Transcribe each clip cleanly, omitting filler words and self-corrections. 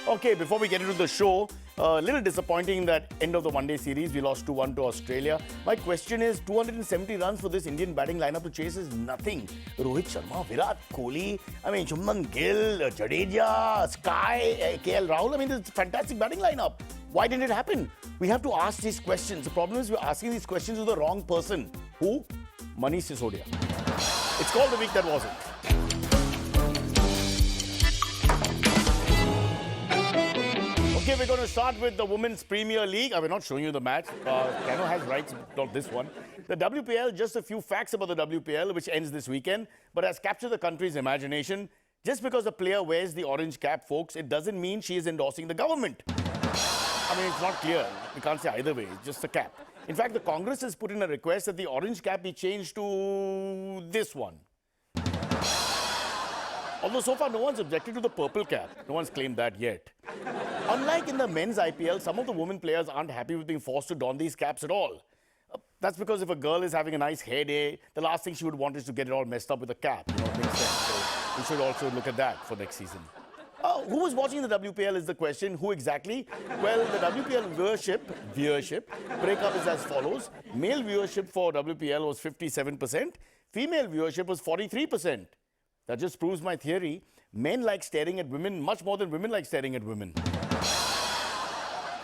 Okay, before we get into the show, a little disappointing that end of the one-day series. We lost 2-1 to Australia. My question is, 270 runs for this Indian batting lineup to chase is nothing. Rohit Sharma, Virat Kohli, Shubman Gill, Jadeja, Sky, KL Rahul. It's a fantastic batting lineup. Why didn't it happen? We have to ask these questions. The problem is we're asking these questions to the wrong person. Who? Manish Sisodia. It's called The Week That Wasn't. Okay, we're going to start with the Women's Premier League. We're not showing you the match. Kano has rights, not this one. The WPL, just a few facts about the WPL, which ends this weekend, but has captured the country's imagination. Just because a player wears the orange cap, folks, it doesn't mean she is endorsing the government. It's not clear. We can't say either way. It's just a cap. In fact, the Congress has put in a request that the orange cap be changed to this one. Although so far no one's objected to the purple cap. No one's claimed that yet. Unlike in the men's IPL, some of the women players aren't happy with being forced to don these caps at all. That's because if a girl is having a nice hair day, the last thing she would want is to get it all messed up with a cap. It makes sense. So we should also look at that for next season. Who was watching the WPL is the question. Who exactly? Well, the WPL viewership breakup is as follows. Male viewership for WPL was 57%. Female viewership was 43%. That just proves my theory. Men like staring at women much more than women like staring at women.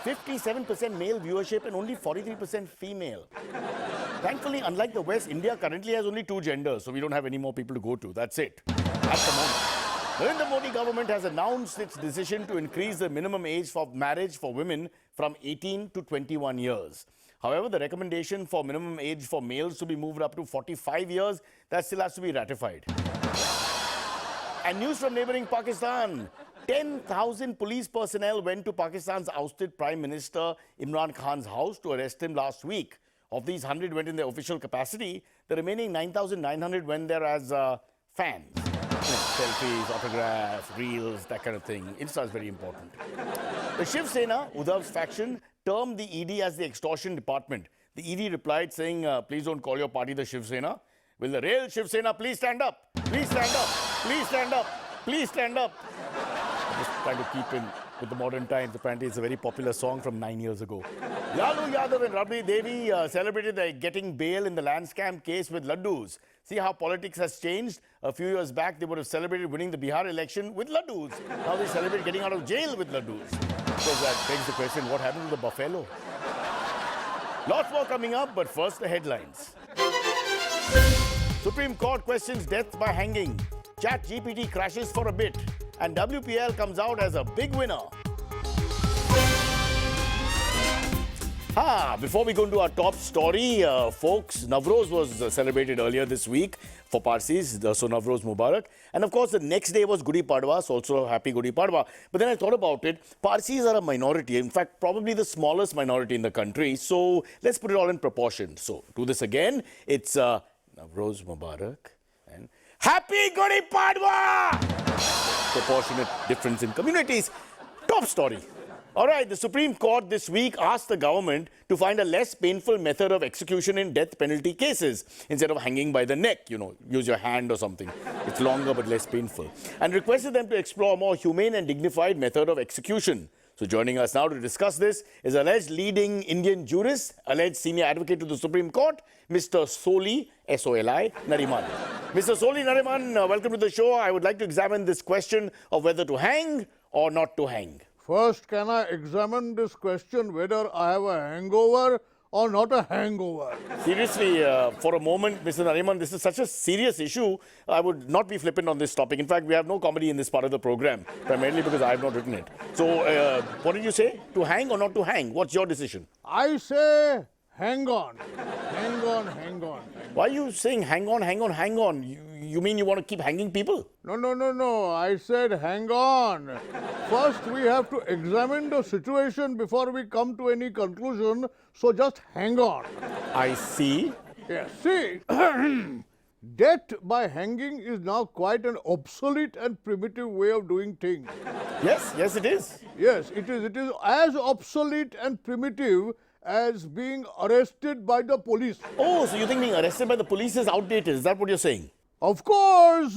57% male viewership and only 43% female. Thankfully, unlike the West, India currently has only 2 genders, so we don't have any more people to go to. That's it. At the moment. The Narendra Modi government has announced its decision to increase the minimum age for marriage for women from 18 to 21 years. However, the recommendation for minimum age for males to be moved up to 45 years, that still has to be ratified. And news from neighboring Pakistan. 10,000 police personnel went to Pakistan's ousted Prime Minister Imran Khan's house to arrest him last week. Of these, 100 went in their official capacity. The remaining 9,900 went there as fans. Selfies, autographs, reels, that kind of thing. Insta is very important. The Shiv Sena, Uddhav's faction, termed the ED as the extortion department. The ED replied saying, please don't call your party the Shiv Sena. Will the real Shiv Sena please stand up? Please stand up. Please stand up. Please stand up. I'm just trying to keep in with the modern times. Apparently, it's a very popular song from 9 years ago. Lalu Yadav and Rabri Devi celebrated their getting bail in the land scam case with laddus. See how politics has changed? A few years back, they would have celebrated winning the Bihar election with laddus. Now they celebrate getting out of jail with laddus. So that begs the question, what happened to the buffalo? Lots more coming up, but first the headlines. Supreme Court questions death by hanging. ChatGPT crashes for a bit. And WPL comes out as a big winner. Before we go into our top story, folks, Navroz was celebrated earlier this week for Parsis, so Navroz Mubarak. And of course, the next day was Gudi Padwa, so also happy Gudi Padwa. But then I thought about it, Parsis are a minority, in fact, probably the smallest minority in the country. So let's put it all in proportion. So do this again. It's Navroz Mubarak and Happy Gudi Padwa! Proportionate difference in communities. Top story. All right, the Supreme Court this week asked the government to find a less painful method of execution in death penalty cases. Instead of hanging by the neck, use your hand or something. It's longer but less painful. And requested them to explore a more humane and dignified method of execution. So joining us now to discuss this is alleged leading Indian jurist, alleged senior advocate to the Supreme Court, Mr. Soli, S-O-L-I, Nariman. Mr. Soli Nariman, welcome to the show. I would like to examine this question of whether to hang or not to hang. First, can I examine this question whether I have a hangover or not a hangover? Seriously, for a moment, Mr. Nariman, this is such a serious issue. I would not be flippant on this topic. In fact, we have no comedy in this part of the program, primarily because I have not written it. So, what did you say? To hang or not to hang? What's your decision? I say hang on. Hang on, hang on. Why are you saying hang on, hang on, hang on? You mean you want to keep hanging people? No. I said hang on. First, we have to examine the situation before we come to any conclusion. So just hang on. I see. Yes, see, death by hanging is now quite an obsolete and primitive way of doing things. Yes, it is. Yes, it is. It is as obsolete and primitive as being arrested by the police. Oh, so you think being arrested by the police is outdated? Is that what you're saying? Of course.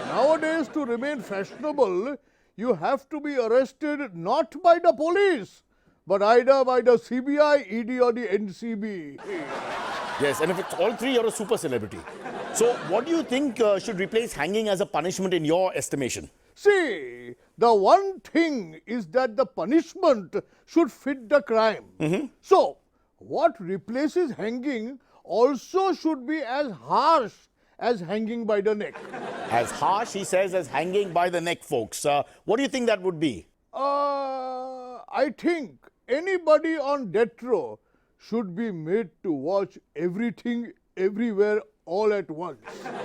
Nowadays, to remain fashionable, you have to be arrested not by the police, but either by the CBI, ED or the NCB. Yes, and if it's all three, you're a super celebrity. So what do you think should replace hanging as a punishment in your estimation? See, the one thing is that the punishment should fit the crime. So, what replaces hanging also should be as harsh as hanging by the neck. As harsh, he says, as hanging by the neck, folks. What do you think that would be? I think anybody on death row should be made to watch everything, everywhere, all at once.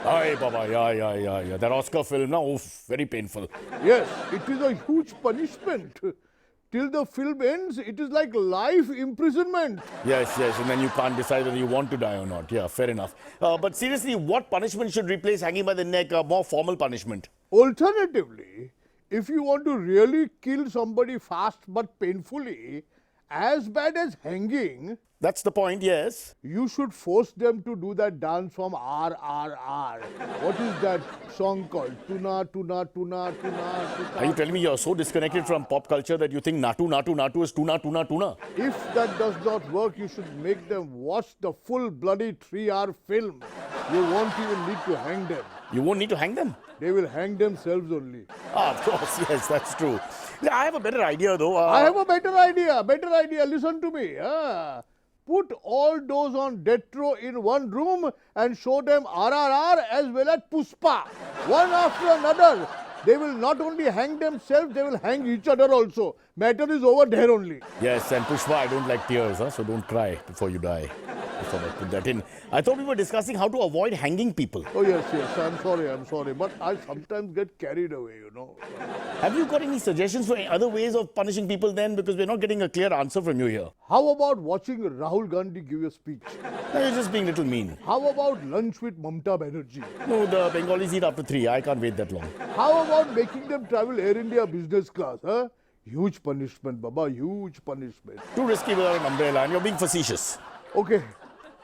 Aye, Baba, yeah. That Oscar film, now, oof, very painful. Yes, it is a huge punishment. Till the film ends, it is like life imprisonment. Yes, and then you can't decide whether you want to die or not. Yeah, fair enough. But seriously, what punishment should replace hanging by the neck? A more formal punishment? Alternatively, if you want to really kill somebody fast but painfully, as bad as hanging, That's the point, yes. you should force them to do that dance from RRR. What is that song called? Tuna, tuna, tuna, tuna, tuna. Are you telling me you're so disconnected from pop culture that you think Natu, Natu, Natu is tuna, tuna, tuna? If that does not work, you should make them watch the full bloody 3-hour film. You won't even need to hang them. You won't need to hang them? They will hang themselves only. Of course, yes, that's true. I have a better idea, though. I have a better idea. Listen to me. Put all those on death row in one room and show them RRR as well as Puspa. One after another. They will not only hang themselves, they will hang each other also. Matter is over there only. Yes, and Pushpa, I don't like tears, so don't cry before you die. I thought I'd put that in. I thought we were discussing how to avoid hanging people. Oh, yes. I'm sorry. But I sometimes get carried away, Have you got any suggestions for other ways of punishing people then? Because we're not getting a clear answer from you here. How about watching Rahul Gandhi give a speech? No, you're just being a little mean. How about lunch with Mamta Banerjee? No, the Bengalis eat after 3. I can't wait that long. How about making them travel Air India business class? Huge punishment, Baba, huge punishment. Too risky without an umbrella, and you're being facetious. Okay,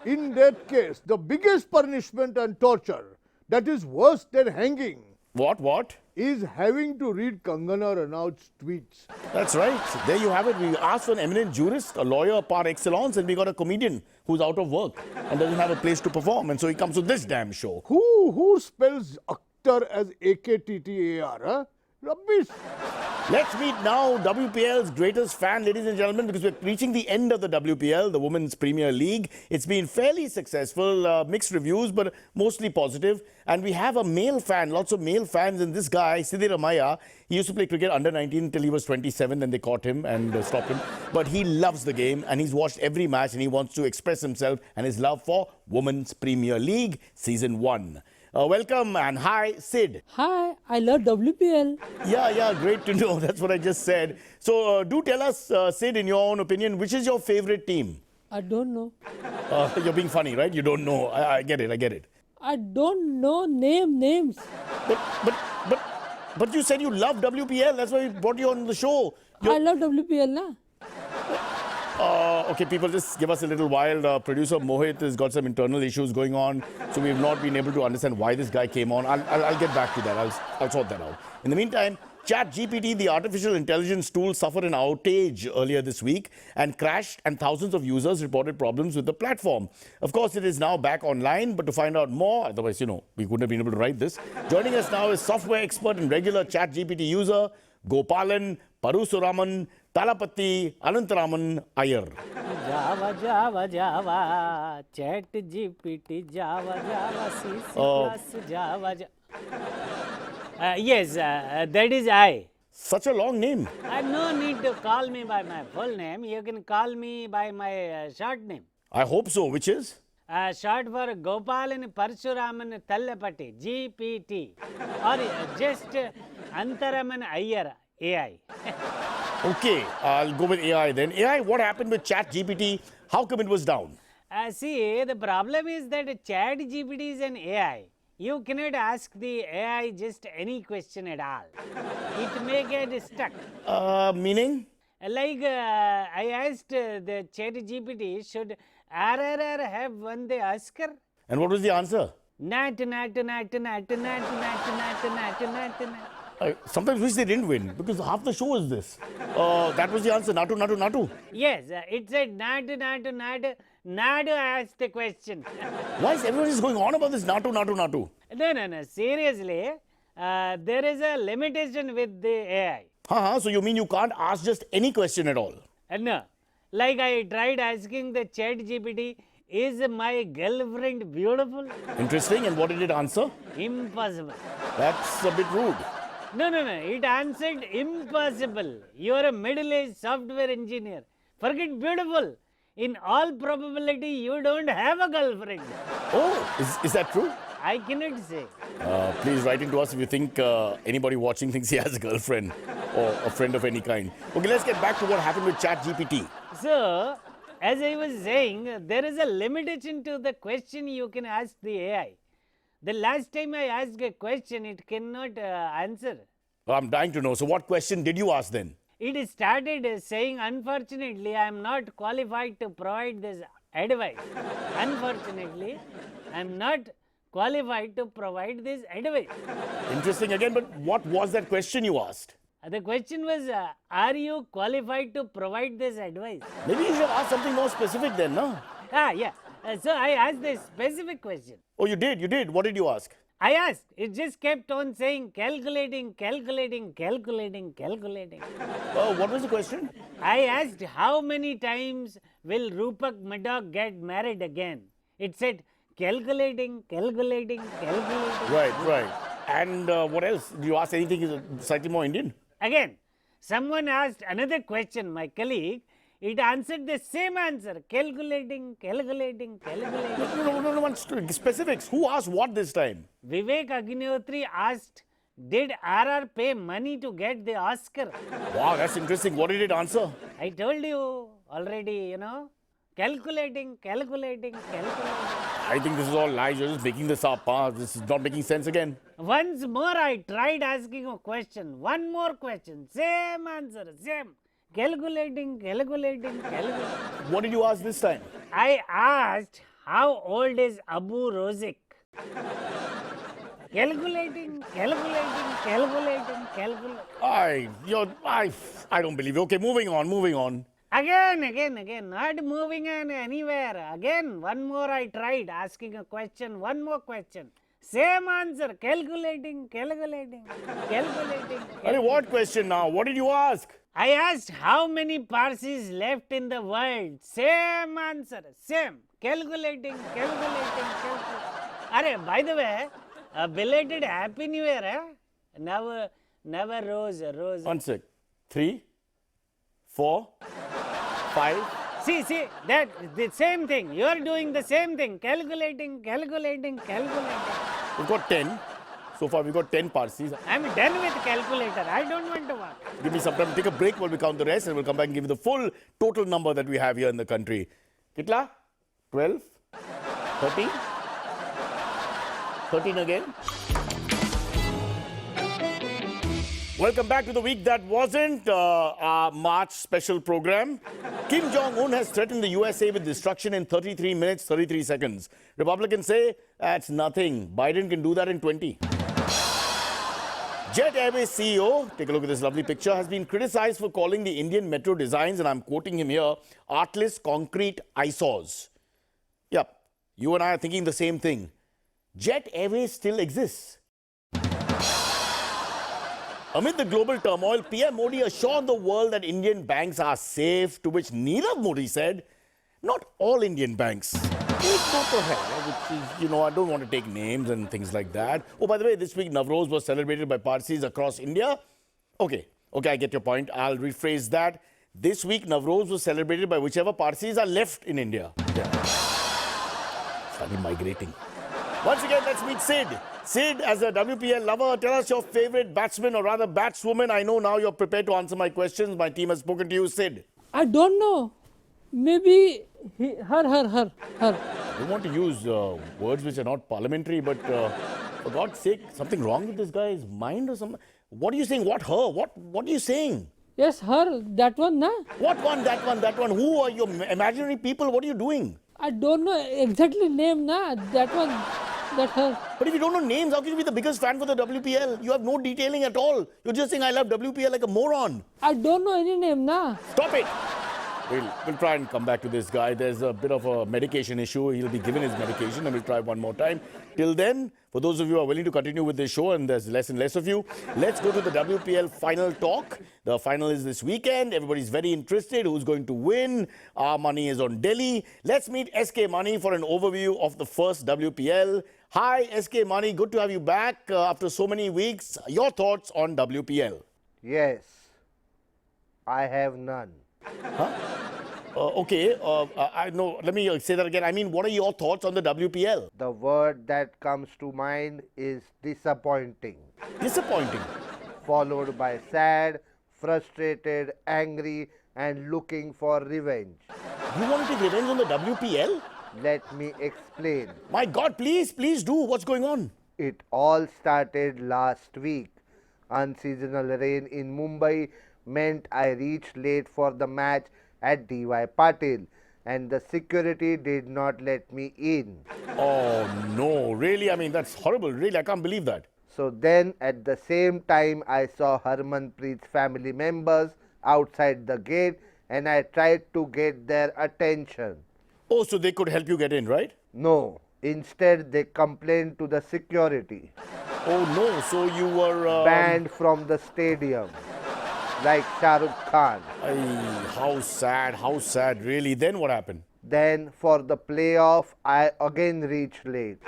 in that case, the biggest punishment and torture, that is worse than hanging, What? is having to read Kangana Ranaut's tweets. That's right. There you have it. We asked for an eminent jurist, a lawyer par excellence, and we got a comedian who's out of work and doesn't have a place to perform. And so he comes to this damn show. Who spells Akhtar as AKTTAR? Rubbish. Let's meet now WPL's greatest fan, ladies and gentlemen, because we're reaching the end of the WPL, the Women's Premier League. It's been fairly successful, mixed reviews, but mostly positive. And we have a male fan, lots of male fans, and this guy, Siddhi Ramaiah, he used to play cricket under 19 until he was 27, then they caught him and stopped him. But he loves the game, and he's watched every match, and he wants to express himself and his love for Women's Premier League Season 1. Welcome and hi, Sid. Hi, I love WPL. Yeah, great to know. That's what I just said. So do tell us, Sid, in your own opinion, which is your favorite team? I don't know. You're being funny, right? You don't know. I get it. I don't know names. But you said you love WPL. That's why we brought you on the show. I love WPL, na? Okay, people, just give us a little while. Producer Mohit has got some internal issues going on, so we've not been able to understand why this guy came on. I'll get back to that. I'll sort that out. In the meantime, ChatGPT, the artificial intelligence tool, suffered an outage earlier this week and crashed, and thousands of users reported problems with the platform. Of course, it is now back online, but to find out more, otherwise, we couldn't have been able to write this. Joining us now is software expert and regular ChatGPT user, Gopalan Parusuraman Talapati Anantaraman Iyer. Java, ChatGPT, Java, C++, Java. Yes, that is I. Such a long name. No need to call me by my full name. You can call me by my short name. I hope so. Which is? Short for Gopalan Parshuraman Tallapati, GPT. Or just Antaraman Iyer, AI. Okay, I'll go with AI then. AI, what happened with ChatGPT? How come it was down? See, the problem is that ChatGPT is an AI. You cannot ask the AI just any question at all. It may get stuck. Meaning? Like I asked the ChatGPT, should RRR have won the Oscar? And what was the answer? Not. I sometimes wish they didn't win because half the show is this. That was the answer. Natu, natu, natu. Yes, it said nadu, nadu, nadu. Nadu asked the question. Why is everyone just going on about this natu, natu, natu? No. Seriously, there is a limitation with the AI. So you mean you can't ask just any question at all? No. Like I tried asking the ChatGPT, is my girlfriend beautiful? Interesting. And what did it answer? Impossible. That's a bit rude. No. It answered impossible. You are a middle-aged software engineer. Forget beautiful. In all probability, you don't have a girlfriend. Oh, is that true? I cannot say. Please write into us if you think anybody watching thinks he has a girlfriend or a friend of any kind. Okay, let's get back to what happened with ChatGPT. So, as I was saying, there is a limitation to the question you can ask the AI. The last time I asked a question, it cannot answer. I'm dying to know. So what question did you ask then? It started saying, unfortunately, I am not qualified to provide this advice. Unfortunately, I am not qualified to provide this advice. Interesting again, but what was that question you asked? The question was, are you qualified to provide this advice? Maybe you should have asked something more specific then, no? Yeah. So I asked a specific question. Oh, you did. What did you ask? I asked. It just kept on saying calculating. What was the question? I asked how many times will Rupak Maddock get married again? It said calculating. Right. And what else? Did you ask anything slightly more Indian? Again, someone asked another question, my colleague. It answered the same answer. Calculating. No, specifics. Who asked what this time? Vivek Agnihotri asked, did RR pay money to get the Oscar? Wow, that's interesting. What did it answer? I told you already, calculating. I think this is all lies. You're just making this up. This is not making sense again. Once more, I tried asking a question. One more question. Same answer. Same. Calculating. What did you ask this time? I asked, how old is Abu Rozik? Calculating. I don't believe you. Okay, moving on. Again, not moving on anywhere. Again, one more I tried asking a question, one more question. Same answer, calculating. What question now? What did you ask? I asked how many Parsis left in the world. Same answer, same. Calculating. By the way, a belated Happy New Year, eh? Never rose. 1 sec. 3, 4, 5. See, that the same thing. You are doing the same thing. Calculating. We've got 10. So far, we've got 10 Parsis. I'm done with calculator. I don't want to work. Give me some time. Take a break while we count the rest, and we'll come back and give you the full total number that we have here in the country. Kitla? 12? 13? 13 again? Welcome back to the week that wasn't our March special program. Kim Jong-un has threatened the USA with destruction in 33 minutes, 33 seconds. Republicans say that's nothing. Biden can do that in 20. Jet Airways CEO, take a look at this lovely picture, has been criticized for calling the Indian metro designs, and I'm quoting him here, artless concrete eyesores. Yep, you and I are thinking the same thing. Jet Airways still exists. Amid the global turmoil, PM Modi assured the world that Indian banks are safe, to which Nirav Modi said, not all Indian banks. Which is, I don't want to take names and things like that. Oh, by the way, this week Navroz was celebrated by Parsis across India. Okay, I get your point. I'll rephrase that. This week Navroz was celebrated by whichever Parsis are left in India. Yeah. Started migrating. Once again, let's meet Sid. Sid, as a WPL lover, tell us your favorite batsman or rather batswoman. I know now you're prepared to answer my questions. My team has spoken to you, Sid. I don't know. Maybe her. I don't want to use words which are not parliamentary, but for God's sake, something wrong with this guy's mind or something? What are you saying? What her? What are you saying? Yes, her. That one, na? What one? That one. Who are your imaginary people? What are you doing? I don't know exactly name, na? That one. that her. But if you don't know names, how can you be the biggest fan for the WPL? You have no detailing at all. You're just saying I love WPL like a moron. I don't know any name, na. Stop it. We'll try and come back to this guy. There's a bit of a medication issue. He'll be given his medication and we'll try one more time. Till then, for those of you who are willing to continue with this show, and there's less and less of you, let's go to the WPL final talk. The final is this weekend. Everybody's very interested. Who's going to win? Our money is on Delhi. Let's meet SK Money for an overview of the first WPL. Hi, SK Money. Good to have you back after so many weeks. Your thoughts on WPL? Yes, I have none. Okay, I know. Let me say that again. I mean, what are your thoughts on the WPL? The word that comes to mind is disappointing, Disappointing. followed by sad, frustrated, angry, and looking for revenge. You want to take revenge on the WPL? Let me explain. My God, please do. What's going on? It all started last week. Unseasonal rain in Mumbai meant I reached late for the match at DY Patil and the security did not let me in. Oh, no. Really? I mean, that's horrible. Really, I can't believe that. So then at the same time I saw Harmanpreet's family members outside the gate and I tried to get their attention. Oh, so they could help you get in, right? No, instead they complained to the security. Oh, no. So you were... Banned from the stadium. Like Shah Rukh Khan. How sad, really. Then what happened? Then for the playoff, I again reached late.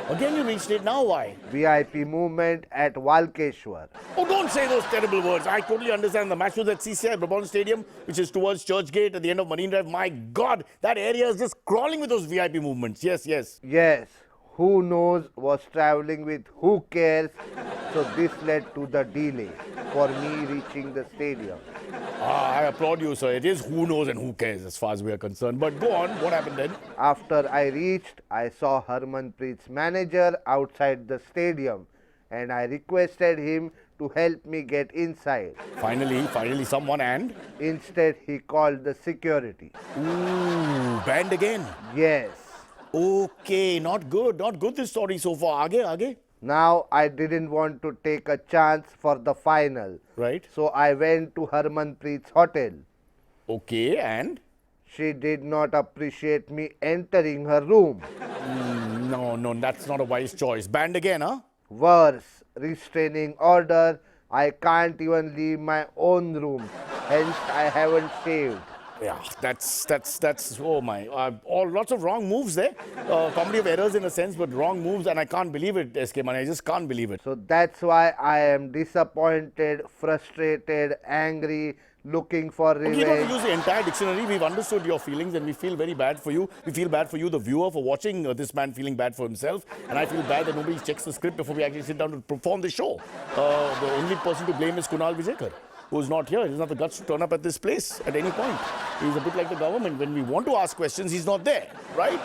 Again you reached it, now why? VIP movement at Walkeshwar. Oh, don't say those terrible words. I totally understand. The match was at CCI Brabant Stadium, which is towards Churchgate at the end of Marine Drive. My God, that area is just crawling with those VIP movements. Yes. Yes, who knows was traveling with who cares. So this led to the delay for me reaching the stadium. I applaud you, sir. It is who knows and who cares as far as we are concerned. But go on, what happened then? After I reached, I saw Harmanpreet's manager outside the stadium and I requested him to help me get inside. Finally someone, and? Instead, he called the security. Ooh, banned again? Yes. Okay, not good this story so far. Aage? Now I didn't want to take a chance for the final. Right. So I went to Harmanpreet's hotel. Okay, and? She did not appreciate me entering her room. No, that's not a wise choice. Banned again, huh? Worse, restraining order. I can't even leave my own room. Hence, I haven't shaved. Yeah, that's oh my, lots of wrong moves there. Comedy of errors in a sense, but wrong moves, and I can't believe it, SK Mani. I just can't believe it. So that's why I am disappointed, frustrated, angry, looking for revenge. You don't have to use the entire dictionary. We've understood your feelings and we feel very bad for you. We feel bad for you, the viewer, for watching this man feeling bad for himself. And I feel bad that nobody checks the script before we actually sit down to perform the show. The only person to blame is Kunal Vijayakar, who's not here. He doesn't have the guts to turn up at this place at any point. He's a bit like the government. When we want to ask questions, he's not there, right?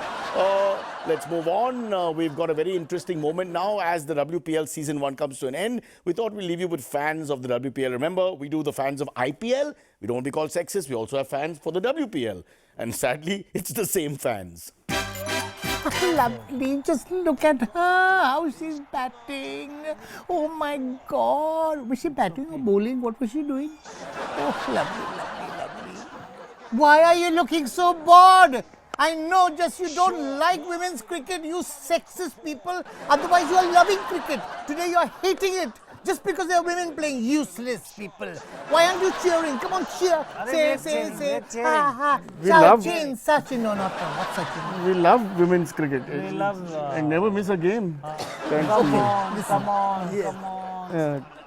Let's move on. We've got a very interesting moment now as the WPL Season 1 comes to an end. We thought we'd leave you with fans of the WPL. Remember, we do the fans of IPL. We don't want to be called sexist. We also have fans for the WPL. And sadly, it's the same fans. Lovely, just look at her, how she's batting. Oh my God. Was she batting or bowling? What was she doing? Oh, lovely. Why are you looking so bored? I know just you don't like women's cricket, you sexist people. Otherwise, you are loving cricket. Today, you are hating it. Just because there are women playing, useless people. Why aren't you cheering? Come on, cheer. Say. Sachin. No, not Sachin. We love women's cricket. We love... I never miss a game. Come on.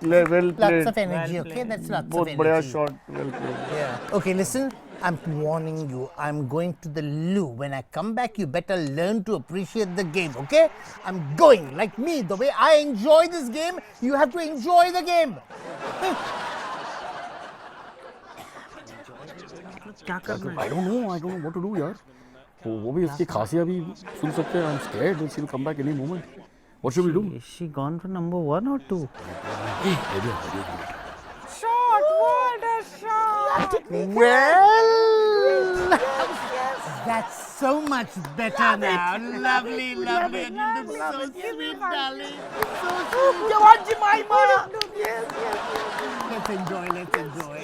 Well Lots played. of energy, okay? That's lots of energy. Both shot. Well played. Yeah. Okay, listen. I'm warning you. I'm going to the loo. When I come back, you better learn to appreciate the game, okay? I'm going. Like me, the way I enjoy this game, you have to enjoy the game. I don't know what to do, yaar. वो भी इसकी खासियाँ भी सुन सकते हैं. I'm scared that she'll come back any moment. What should we do? Is she gone for number 1 or 2? Well, That's so much better now. Lovely, lovely. And you look so sweet, darling. So sweet. Come on, Jemima. Let's enjoy, let's enjoy.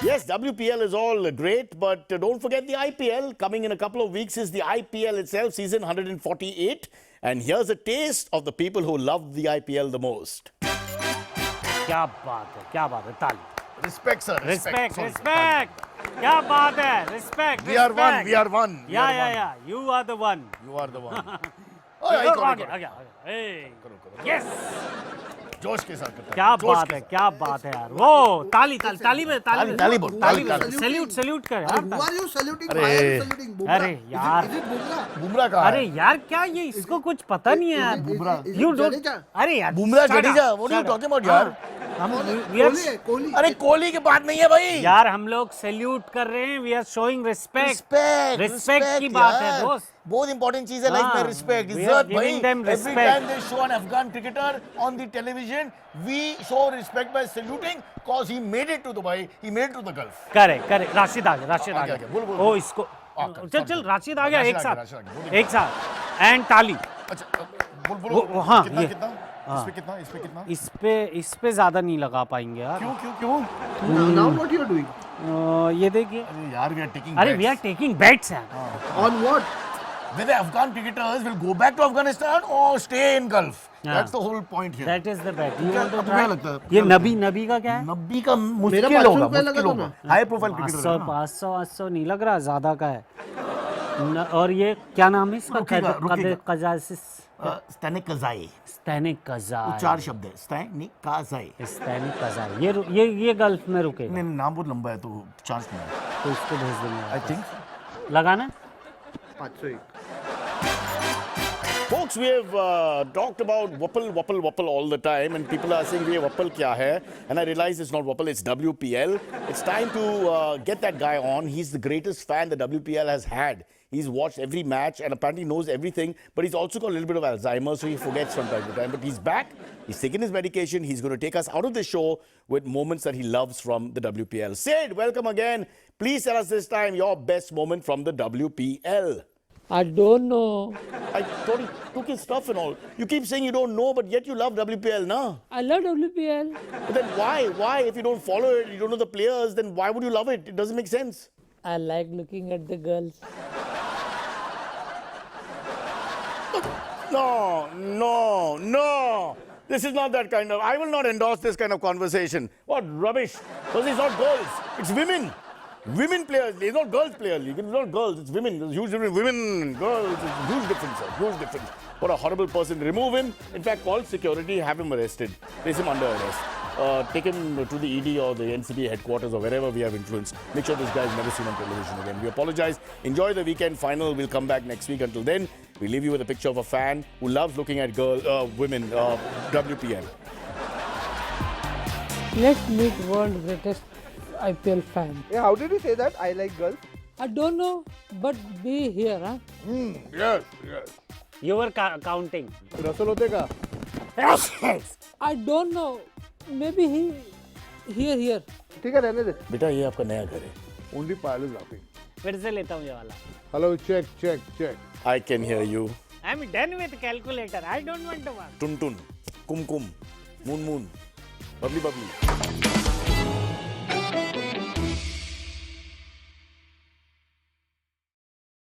Yes, WPL is all great, but don't forget the IPL. Coming in a couple of weeks is the IPL itself, season 148. And here's a taste of the people who love the IPL the most. क्या बात है ताली Respect, sir. Respect Sorry. Respect क्या बात है respect We are one. We are one. We are one. Yeah you are the one You are the one. Oh, yeah, करो, करो. करो, करो. यस जोश के साथ करता है. क्या जोश बात के है साथ. क्या बात है यार वो ताली में ताली बोल, ताली. सैल्यूट कर यार Who are you saluting? अरे. Why are you saluting? Bumrah? अरे यार. Is it Bumrah? बुमराह कहाँ अरे है? यार क्या ये इसको कुछ पता नहीं है यार Bumrah. Is it you don't Jadeja? अरे यार Bumrah shut up, Jadeja. What are you shut up. talking about, यार? हम we are- कोहली है, कोहली. अरे कोहली की बात नहीं है भाई. यार हम लोग सैल्यूट कर रहे हैं we are showing respect Respect की बात है, यार. दोस्त. बहुत इंपॉर्टेंट चीज है लाइफ में हाँ, रिस्पेक्ट we are इज्जत भाई. giving them Every respect. time they show an Afghan cricketer on the television, we show respect by saluting cause he made it to Dubai, he made it to the Gulf. करे राशिद आ गया आ गया, बोल, बोल, ओ बोल. इसको कर, चल राशिद आ गया राशिद एक आ साथ गया, राशिद आ गया, बोल. एक साथ एंड ताली अच्छा बोल बोल वो, हाँ, कितना ये. कितना हाँ. इस पे कितना इस पे ज्यादा नहीं लगा पाएंगे यार क्यों Now what you are doing? ये देखिए अरे यार we are taking अरे bets. We are taking bets यार On what? Whether Afghan cricketers will go back to Afghanistan or stay in Gulf. हाँ. That's the whole point here. That is the bet you क्या want to तुम्हें लगता है? ये नबी का क्या है नब्बी का मेरा मुश्किल 500 होगा रुपया लगा था ना. हाई प्रोफाइल क्रिकेटर 500 नहीं लग रहा ज्यादा का है और ये क्या नाम है इसका रुकेगा. कजासिस स्टैनिक कजाई स्टैनिक कजाई चार शब्द है स्टैनिक कजाई स्टैनिक कजाई ये गल्फ में रुकेगा नहीं नाम बहुत लंबा है तो चांस नहीं है तो इसको भेज देंगे आई थिंक लगाना 501. Folks, we have talked about Wapple all the time, and people are saying, "Ye Wapple kya hai?" And I realize it's not Wapple, it's WPL. It's time to get that guy on. He's the greatest fan the WPL has had. He's watched every match and apparently knows everything, but he's also got a little bit of Alzheimer's, so he forgets from time to time. But he's back. He's taken his medication. He's going to take us out of the show with moments that he loves from the WPL. Sid, welcome again. Please tell us this time your best moment from the WPL. I don't know. I thought he took his stuff and all. You keep saying you don't know, but yet you love WPL, no? I love WPL. But then why? Why? If you don't follow it, you don't know the players, then why would you love it? It doesn't make sense. I like looking at the girls. No. This is not that kind of... I will not endorse this kind of conversation. What rubbish. Because it's not girls. It's women. Women players. It's not girls players. It's not girls. It's women. There's huge difference. Women and girls. It's a huge difference, sir. Huge difference. What a horrible person. Remove him. In fact, call security. Have him arrested. Place him under arrest. Take him to the ED or the NCB headquarters or wherever we have influence. Make sure this guy is never seen on television again. We apologize. Enjoy the weekend final. We'll come back next week. Until then, we leave you with a picture of a fan who loves looking at women, WPL. Let's meet world greatest IPL fan. Yeah, how did you say that? I like girls. I don't know, but be here, huh? Yes. You were counting. Russell होते का I don't know. Maybe here. ठीक है रहने दे. बेटा ये आपका नया घर है. only Payal is laughing. फिर से लेता हूँ ये वाला. Hello, check. I can hear you. I'm done with calculator. I don't want to work. Tun, kum, moon, bubbly.